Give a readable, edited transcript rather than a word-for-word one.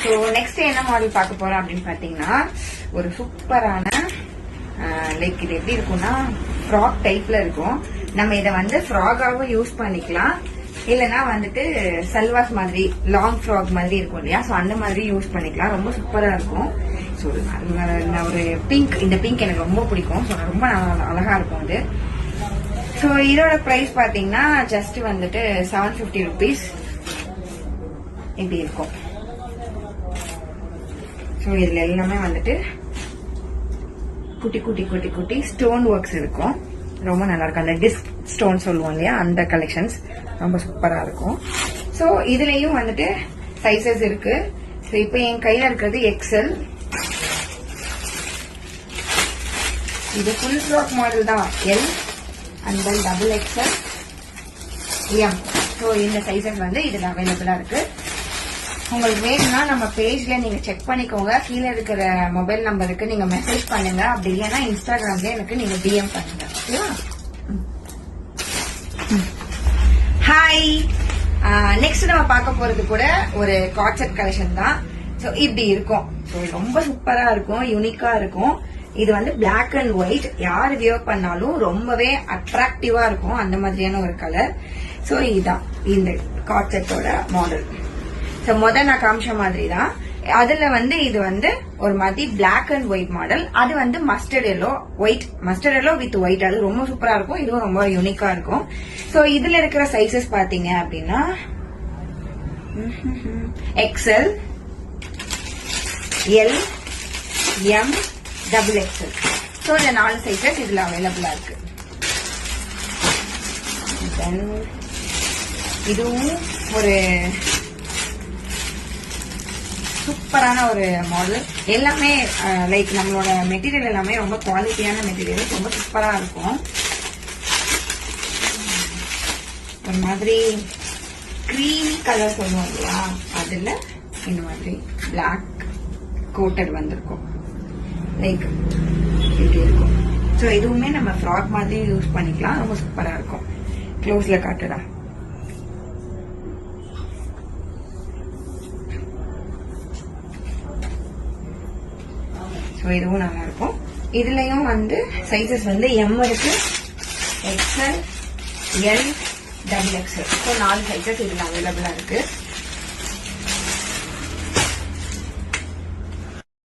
So next என்ன model பார்க்க போறோம் அப்படின்னு பாத்தீங்கன்னா ஒரு சூப்பரான லைக் இது எப்படி இருக்கும்னா ஃப்ராக் டைப்ல இருக்கும். நம்ம இதை வந்து ஃப்ராகாவும் யூஸ் பண்ணிக்கலாம், இல்லைன்னா வந்துட்டு சல்வாஸ் மாதிரி லாங் ஃப்ராக் மாதிரி இருக்கும் இல்லையா, ஸோ அந்த மாதிரி யூஸ் பண்ணிக்கலாம். ரொம்ப சூப்பரா இருக்கும். ஸோ ஒரு பிங்க், இந்த பிங்க் எனக்கு ரொம்ப பிடிக்கும். ஸோ ரொம்ப அழகா இருக்கும் அது. ஸோ இதோட பிரைஸ் பாத்தீங்கன்னா ஜஸ்ட் வந்துட்டு 750 rupees இப்படி இருக்கும். ஸோ இதுல எல்லாமே வந்துட்டு குட்டி குட்டி குட்டி குட்டி ஸ்டோன் ஒர்க்ஸ் இருக்கும். ரொம்ப நல்லா இருக்கும். அந்த டிஸ்க் ஸ்டோன் சொல்லுவோம் இல்லையா, அந்த கலெக்ஷன்ஸ் ரொம்ப சூப்பரா இருக்கும். ஸோ இதுலயும் வந்துட்டு சைசஸ் இருக்கு. ஸோ இப்போ என் கையில இருக்கிறது எக்ஸல். இது ஃபுல் ஃப்ராக் மாடல் தான். L and then double XL, M. So இந்த சைசஸ் வந்து இதுல அவைலபிளா இருக்கு. உங்களுக்கு வேணும்னா நம்ம பேஜ்ல நீங்க செக் பண்ணிக்கோங்க. கீழே இருக்கிற மொபைல் நம்பருக்கு நீங்க மெசேஜ் பண்ணுங்க. அப்படி இல்லைன்னா இன்ஸ்டாகிராம்ல எனக்கு நீங்க டிஎம் பண்ணுங்க. ஓகேவா? ஹாய், நெக்ஸ்ட் நம்ம பார்க்க போறது கூட ஒரு காட் செட் கலெக்ஷன் தான். ஸோ இப்படி இருக்கும். ஸோ ரொம்ப சூப்பரா இருக்கும், யூனிக்கா இருக்கும். இது வந்து பிளாக் அண்ட் ஒயிட். யாரு வியர் பண்ணாலும் ரொம்பவே அட்ராக்டிவா இருக்கும், அந்த மாதிரியான ஒரு கலர். ஸோ இதுதான் இந்த காட் செட்டோட மாடல். ஸோ முதல் நான் காமிச்ச மாதிரி தான். அதுல வந்து இது வந்து ஒரு மாதிரி பிளாக் அண்ட் ஒயிட் மாடல். அது வந்து mustard yellow white, mustard yellow with white. அது ரொம்ப சூப்பரா இருக்கும். இதுவும் ரொம்ப யூனிக்கா இருக்கும். ஸோ இதுல இருக்கிற சைசஸ் பாத்தீங்க அப்படின்னா XL, L, M, double XL. So இந்த 4 சைசஸ் இதுல அவைலபிளா இருக்கு. இதுவும் ஒரு சூப்பரான ஒரு மாடல். எல்லாமே லைக் நம்மளோட மெட்டீரியல் எல்லாமே ரொம்ப குவாலிட்டியான மெட்டீரியல், ரொம்ப சூப்பரா இருக்கும். ஒரு மாதிரி கிரீமி கலர் சொல்லுவோம் இல்லையா, அதுல இந்த மாதிரி பிளாக் கோட்டட் வந்திருக்கும். லைக் இப்படி இருக்கும். ஸோ இதுவுமே நம்ம ஃப்ராக் மாதிரி யூஸ் பண்ணிக்கலாம். ரொம்ப சூப்பரா இருக்கும். க்ளோஸ்ல காட்டுடா. இதுவும் நல்லா இருக்கும். இதுலயும் வந்து சைசஸ் வந்து எம் இருக்கு, XL, L, double XL. So 4 sizes இதுல அவைலபிளா இருக்கு.